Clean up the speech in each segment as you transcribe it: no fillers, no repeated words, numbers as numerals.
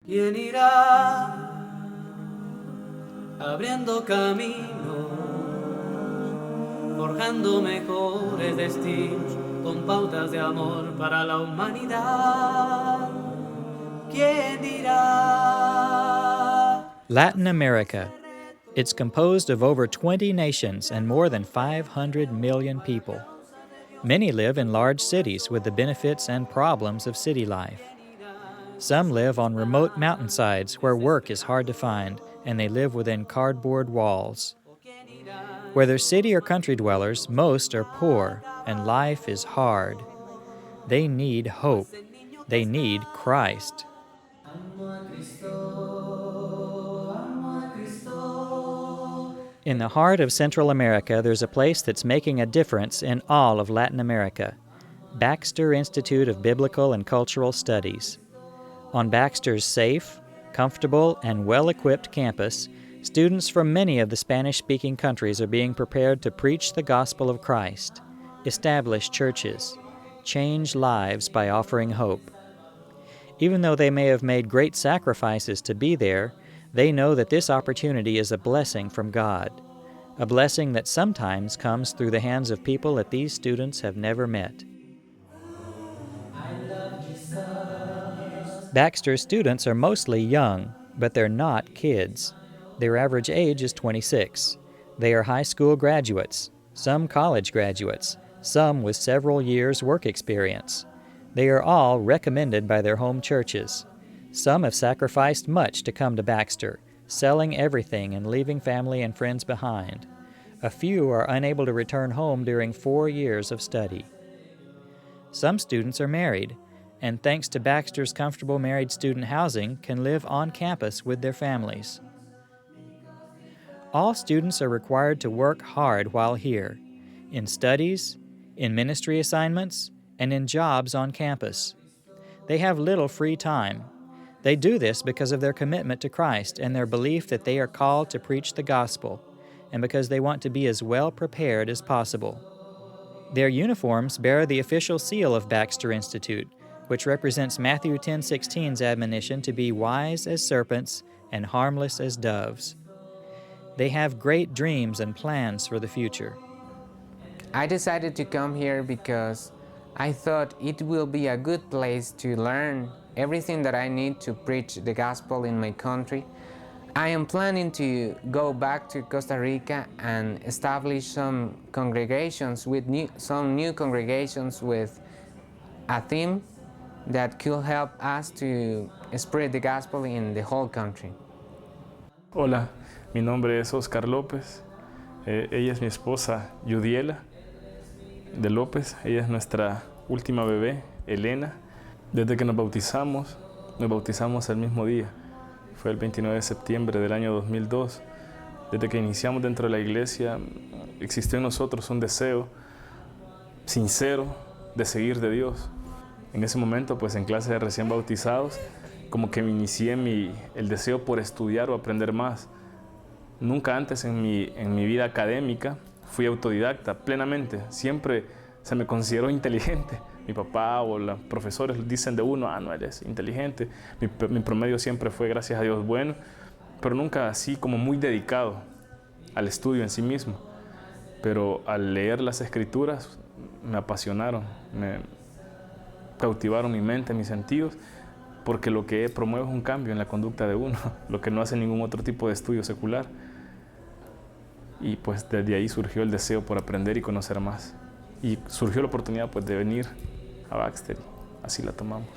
¿Quién irá abriendo camino, forjando mejores destinos con pautas de amor para la humanidad? ¿Quién dirá? Latin America. It's composed of over 20 nations and more than 500 million people. Many live in large cities with the benefits and problems of city life. Some live on remote mountainsides where work is hard to find, and they live within cardboard walls. Whether city or country dwellers, most are poor, and life is hard. They need hope. They need Christ. In the heart of Central America, there's a place that's making a difference in all of Latin America, Baxter Institute of Biblical and Cultural Studies. On Baxter's safe, comfortable, and well-equipped campus, students from many of the Spanish-speaking countries are being prepared to preach the gospel of Christ, establish churches, change lives by offering hope. Even though they may have made great sacrifices to be there, they know that this opportunity is a blessing from God, a blessing that sometimes comes through the hands of people that these students have never met. Baxter students are mostly young, but they're not kids. Their average age is 26. They are high school graduates, some college graduates, some with several years' work experience. They are all recommended by their home churches. Some have sacrificed much to come to Baxter, selling everything and leaving family and friends behind. A few are unable to return home during 4 years of study. Some students are married, and thanks to Baxter's comfortable married student housing, can live on campus with their families. All students are required to work hard while here, in studies, in ministry assignments, and in jobs on campus. They have little free time. They do this because of their commitment to Christ and their belief that they are called to preach the gospel, and because they want to be as well prepared as possible. Their uniforms bear the official seal of Baxter Institute, which represents Matthew 10:16's admonition to be wise as serpents and harmless as doves. They have great dreams and plans for the future. I decided to come here because I thought it will be a good place to learn everything that I need to preach the gospel in my country. I am planning to go back to Costa Rica and establish some congregations with some new congregations with a theme that could help us to spread the gospel in the whole country. Hola, mi nombre es Oscar López. Ella es mi esposa Yudiela de López. Ella es nuestra última bebé, Elena. Desde que nos bautizamos el mismo día. Fue el 29 de septiembre del año 2002. Desde que iniciamos dentro de la iglesia, existió en nosotros un deseo sincero de seguir de Dios. En ese momento, pues en clase de recién bautizados, como que me inicié el deseo por estudiar o aprender más. Nunca antes en mi vida académica fui autodidacta plenamente. Siempre se me consideró inteligente. Mi papá o los profesores dicen de uno, no eres inteligente. Mi promedio siempre fue, gracias a Dios, bueno, pero nunca así como muy dedicado al estudio en sí mismo. Pero al leer las escrituras me apasionaron, me cautivaron mi mente, mis sentidos, porque lo que promueve es un cambio en la conducta de uno, lo que no hace ningún otro tipo de estudio secular. Y pues desde ahí surgió el deseo por aprender y conocer más. Y surgió la oportunidad pues de venir a Baxter, así la tomamos.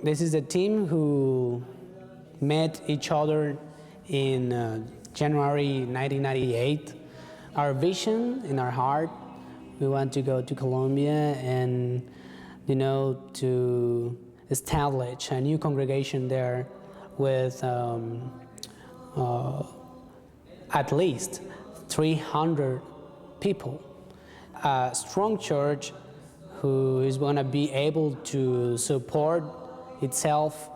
This is a team who met each other in January 1998. Our vision in our heart, we want to go to Colombia and, to establish a new congregation there with at least 300 people. A strong church who is going to be able to support itself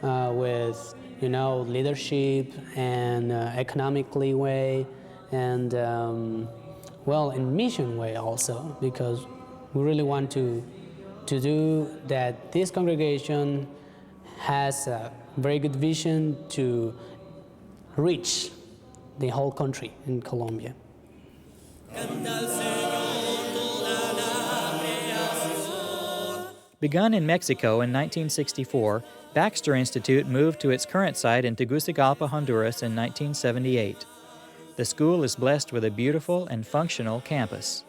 with, leadership and economically way and, in mission way also, because we really want to do that this congregation has a very good vision to reach the whole country in Colombia. Begun in Mexico in 1964, Baxter Institute moved to its current site in Tegucigalpa, Honduras in 1978. The school is blessed with a beautiful and functional campus.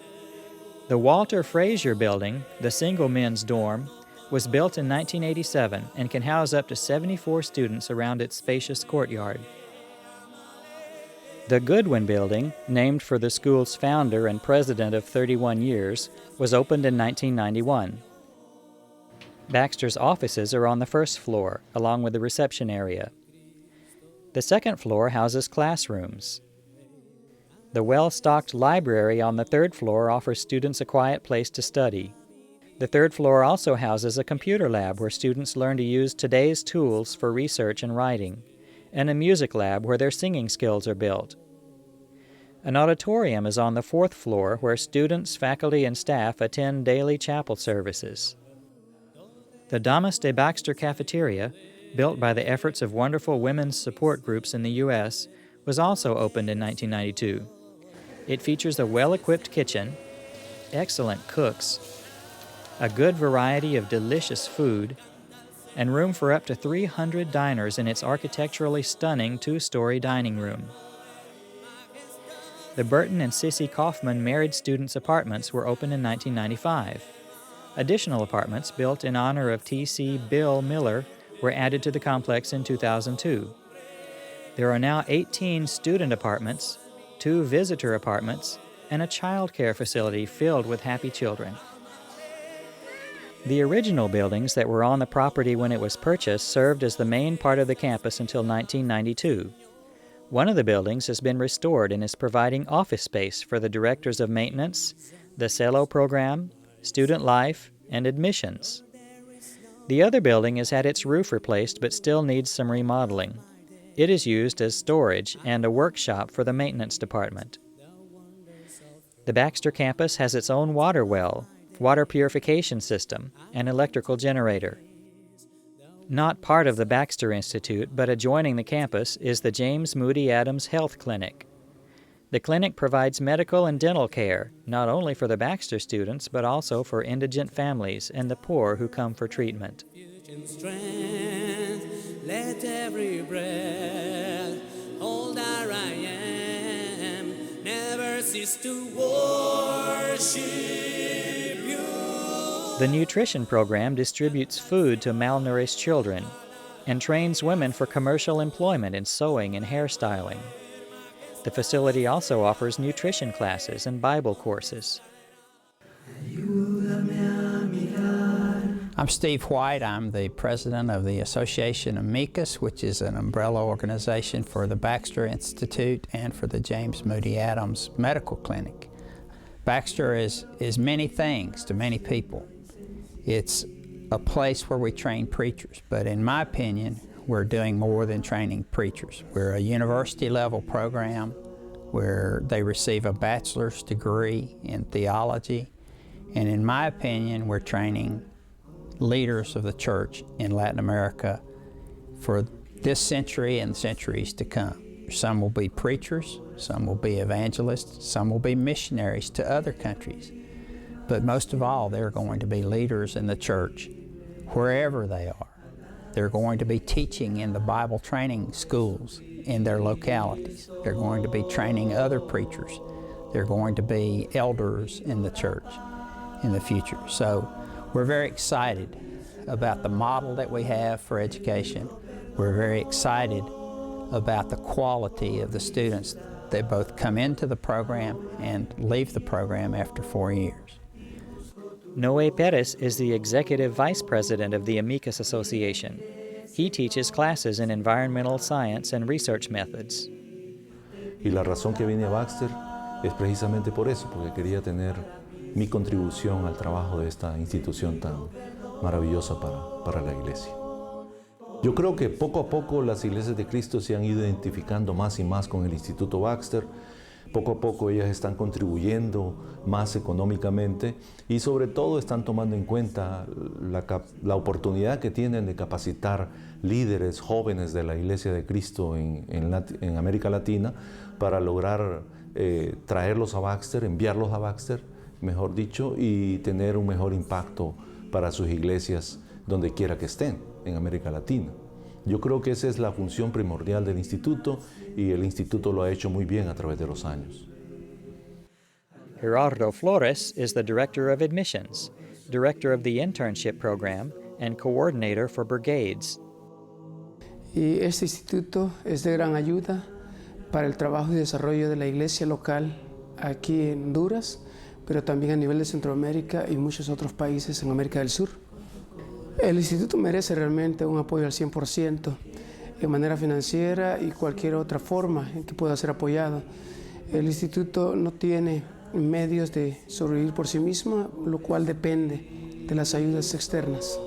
The Walter Frazier Building, the single men's dorm, was built in 1987 and can house up to 74 students around its spacious courtyard. The Goodwin Building, named for the school's founder and president of 31 years, was opened in 1991. Baxter's offices are on the first floor, along with the reception area. The second floor houses classrooms. The well-stocked library on the third floor offers students a quiet place to study. The third floor also houses a computer lab where students learn to use today's tools for research and writing, and a music lab where their singing skills are built. An auditorium is on the fourth floor where students, faculty, and staff attend daily chapel services. The Damas de Baxter cafeteria, built by the efforts of wonderful women's support groups in the U.S., was also opened in 1992. It features a well-equipped kitchen, excellent cooks, a good variety of delicious food, and room for up to 300 diners in its architecturally stunning two-story dining room. The Burton and Sissy Kaufman Married Students Apartments were opened in 1995. Additional apartments built in honor of T.C. Bill Miller were added to the complex in 2002. There are now 18 student apartments, 2 visitor apartments, and a child care facility filled with happy children. The original buildings that were on the property when it was purchased served as the main part of the campus until 1992. One of the buildings has been restored and is providing office space for the directors of maintenance, the CELO program, student life, and admissions. The other building has had its roof replaced but still needs some remodeling. It is used as storage and a workshop for the maintenance department. The Baxter campus has its own water well, water purification system, and electrical generator. Not part of the Baxter Institute, but adjoining the campus, is the James Moody Adams Health Clinic. The clinic provides medical and dental care, not only for the Baxter students, but also for indigent families and the poor who come for treatment. Let every breath, all that I am, never cease to worship you. The nutrition program distributes food to malnourished children and trains women for commercial employment in sewing and hairstyling. The facility also offers nutrition classes and Bible courses. I'm Steve White. I'm the president of the Association Amicus, which is an umbrella organization for the Baxter Institute and for the James Moody Adams Medical Clinic. Baxter is many things to many people. It's a place where we train preachers, but in my opinion, we're doing more than training preachers. We're a university-level program where they receive a bachelor's degree in theology, and in my opinion, we're training leaders of the church in Latin America for this century and centuries to come. Some will be preachers, some will be evangelists, some will be missionaries to other countries. But most of all, they're going to be leaders in the church wherever they are. They're going to be teaching in the Bible training schools in their localities. They're going to be training other preachers. They're going to be elders in the church in the future. So we're very excited about the model that we have for education. We're very excited about the quality of the students that both come into the program and leave the program after 4 years. Noé Perez is the executive vice president of the Amicus Association. He teaches classes in environmental science and research methods. Y la razón que vine a Baxter es precisamente por eso, porque quería tener mi contribución al trabajo de esta institución tan maravillosa para la iglesia. Yo creo que poco a poco las iglesias de Cristo se han ido identificando más y más con el Instituto Baxter, Poco a poco ellas están contribuyendo más económicamente y sobre todo están tomando en cuenta la oportunidad que tienen de capacitar líderes jóvenes de la Iglesia de Cristo en América Latina para lograr traerlos a Baxter, enviarlos a Baxter, mejor dicho, y tener un mejor impacto para sus iglesias donde quiera que estén en América Latina. Yo creo que esa es la función primordial del instituto y el instituto lo ha hecho muy bien a través de los años. Gerardo Flores is the Director of Admissions, Director of the Internship Program, and Coordinator for Brigades. Y este instituto es de gran ayuda para el trabajo y desarrollo de la iglesia local aquí en Honduras, pero también a nivel de Centroamérica y muchos otros países en América del Sur. El instituto merece realmente un apoyo al 100% de manera financiera y cualquier otra forma en que pueda ser apoyado. El instituto no tiene medios de sobrevivir por sí mismo, lo cual depende de las ayudas externas.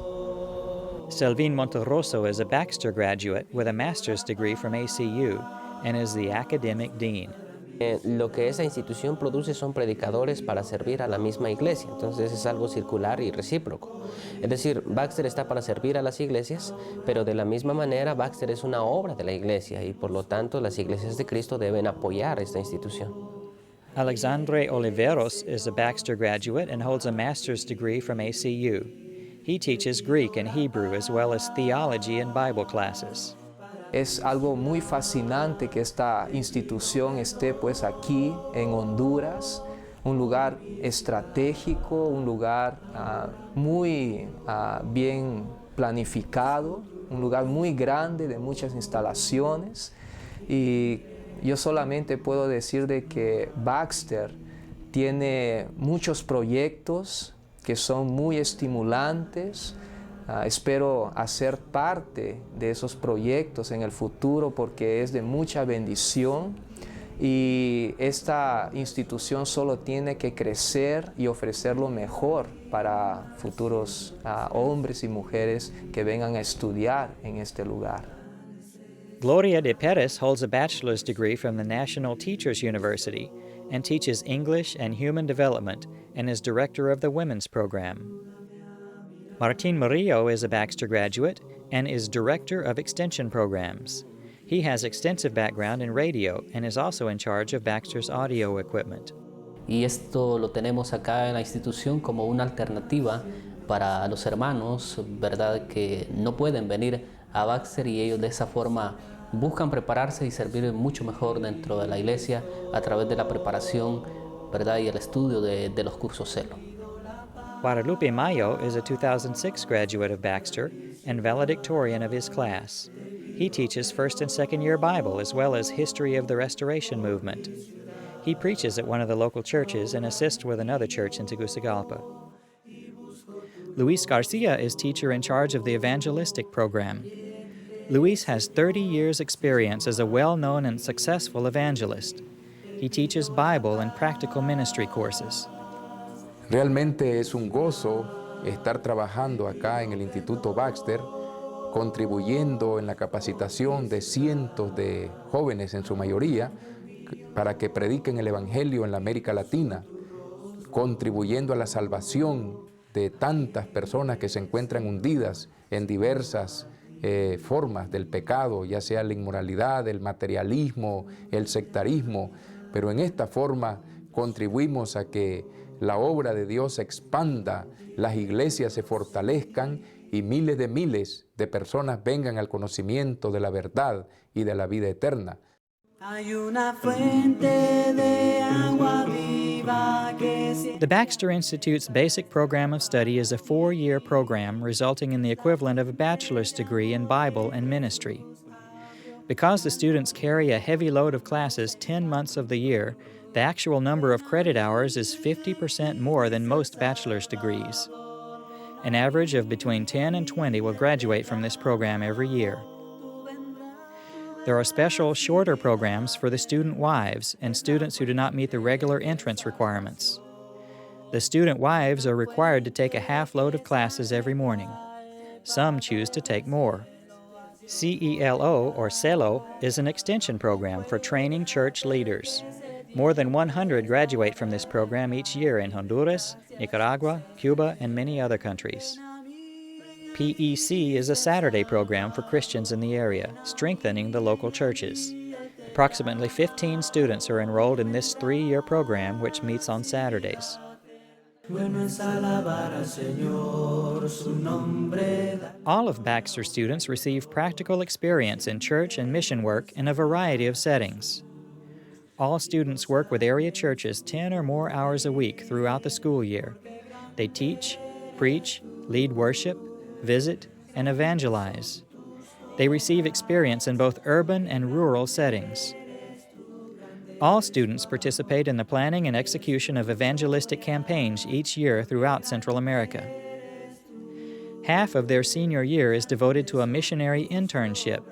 Selvin Monterroso is a Baxter graduate with a master's degree from ACU and is the academic dean. Lo que esa institución produce son predicadores para servir a la misma iglesia, entonces es algo circular y recíproco. Es decir, Baxter está para servir a las iglesias, pero de la misma manera Baxter es una obra de la iglesia y por lo tanto las iglesias de Cristo deben apoyar esta institución. Alexandre Oliveros is a Baxter graduate and holds a master's degree from ACU. He teaches Greek and Hebrew as well as theology and Bible classes. Es algo muy fascinante que esta institución esté pues aquí en Honduras, un lugar estratégico, un lugar muy bien planificado, un lugar muy grande de muchas instalaciones y yo solamente puedo decir de que Baxter tiene muchos proyectos que son muy estimulantes. Espero hacer parte de esos proyectos en el futuro porque es de mucha bendición y esta institución solo tiene que crecer y ofrecer lo mejor para futuros hombres y mujeres que vengan a estudiar en este lugar. Gloria de Perez holds a bachelor's degree from the National Teachers University and teaches English and Human Development and is director of the Women's Program. Martin Murillo is a Baxter graduate and is Director of Extension Programs. He has extensive background in radio and is also in charge of Baxter's audio equipment. Y esto lo tenemos acá en la institución como una alternativa para los hermanos, ¿verdad?, que no pueden venir a Baxter y ellos de esa forma buscan prepararse y servir mucho mejor dentro de la iglesia a través de la preparación, ¿verdad?, y el estudio de los cursos CELO. Guadalupe Mayo is a 2006 graduate of Baxter and valedictorian of his class. He teaches first and second year Bible as well as history of the Restoration Movement. He preaches at one of the local churches and assists with another church in Tegucigalpa. Luis Garcia is teacher in charge of the evangelistic program. Luis has 30 years' experience as a well-known and successful evangelist. He teaches Bible and practical ministry courses. Realmente es un gozo estar trabajando acá en el Instituto Baxter, contribuyendo en la capacitación de cientos de jóvenes, en su mayoría, para que prediquen el Evangelio en la América Latina, contribuyendo a la salvación de tantas personas que se encuentran hundidas en diversas formas del pecado, ya sea la inmoralidad, el materialismo, el sectarismo, pero en esta forma contribuimos a que la obra de Dios se expanda, las iglesias se fortalezcan y miles de personas vengan al conocimiento de la verdad y de la vida eterna. The Baxter Institute's basic program of study is a 4-year program resulting in the equivalent of a bachelor's degree in Bible and ministry. Because the students carry a heavy load of classes 10 months of the year, the actual number of credit hours is 50% more than most bachelor's degrees. An average of between 10 and 20 will graduate from this program every year. There are special, shorter programs for the student wives and students who do not meet the regular entrance requirements. The student wives are required to take a half load of classes every morning. Some choose to take more. CELO, or CELO, is an extension program for training church leaders. More than 100 graduate from this program each year in Honduras, Nicaragua, Cuba, and many other countries. PEC is a Saturday program for Christians in the area, strengthening the local churches. Approximately 15 students are enrolled in this 3-year program, which meets on Saturdays. All of Baxter students receive practical experience in church and mission work in a variety of settings. All students work with area churches 10 or more hours a week throughout the school year. They teach, preach, lead worship, visit, and evangelize. They receive experience in both urban and rural settings. All students participate in the planning and execution of evangelistic campaigns each year throughout Central America. Half of their senior year is devoted to a missionary internship.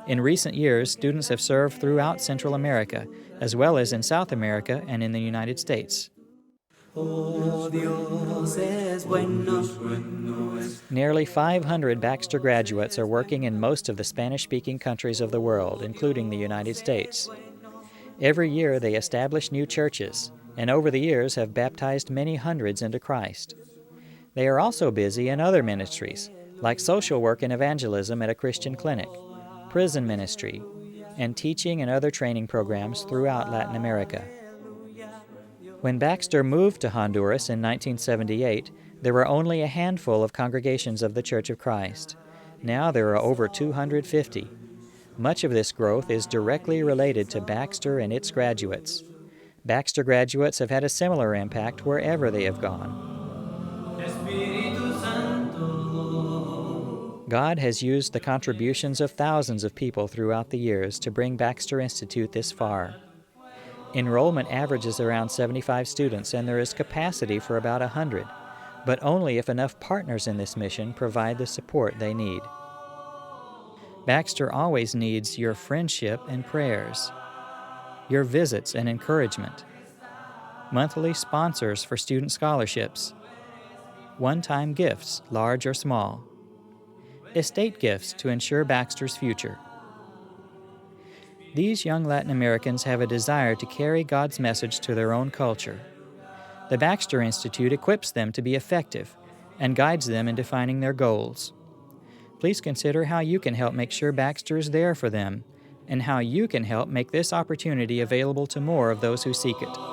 In recent years, students have served throughout Central America, as well as in South America and in the United States. Nearly 500 Baxter graduates are working in most of the Spanish-speaking countries of the world, including the United States. Every year they establish new churches, and over the years have baptized many hundreds into Christ. They are also busy in other ministries, like social work and evangelism at a Christian clinic, prison ministry, and teaching and other training programs throughout Latin America. When Baxter moved to Honduras in 1978, there were only a handful of congregations of the Church of Christ. Now there are over 250. Much of this growth is directly related to Baxter and its graduates. Baxter graduates have had a similar impact wherever they have gone. God has used the contributions of thousands of people throughout the years to bring Baxter Institute this far. Enrollment averages around 75 students, and there is capacity for about 100, but only if enough partners in this mission provide the support they need. Baxter always needs your friendship and prayers, your visits and encouragement, monthly sponsors for student scholarships, one-time gifts, large or small, estate gifts to ensure Baxter's future. These young Latin Americans have a desire to carry God's message to their own culture. The Baxter Institute equips them to be effective and guides them in defining their goals. Please consider how you can help make sure Baxter is there for them and how you can help make this opportunity available to more of those who seek it.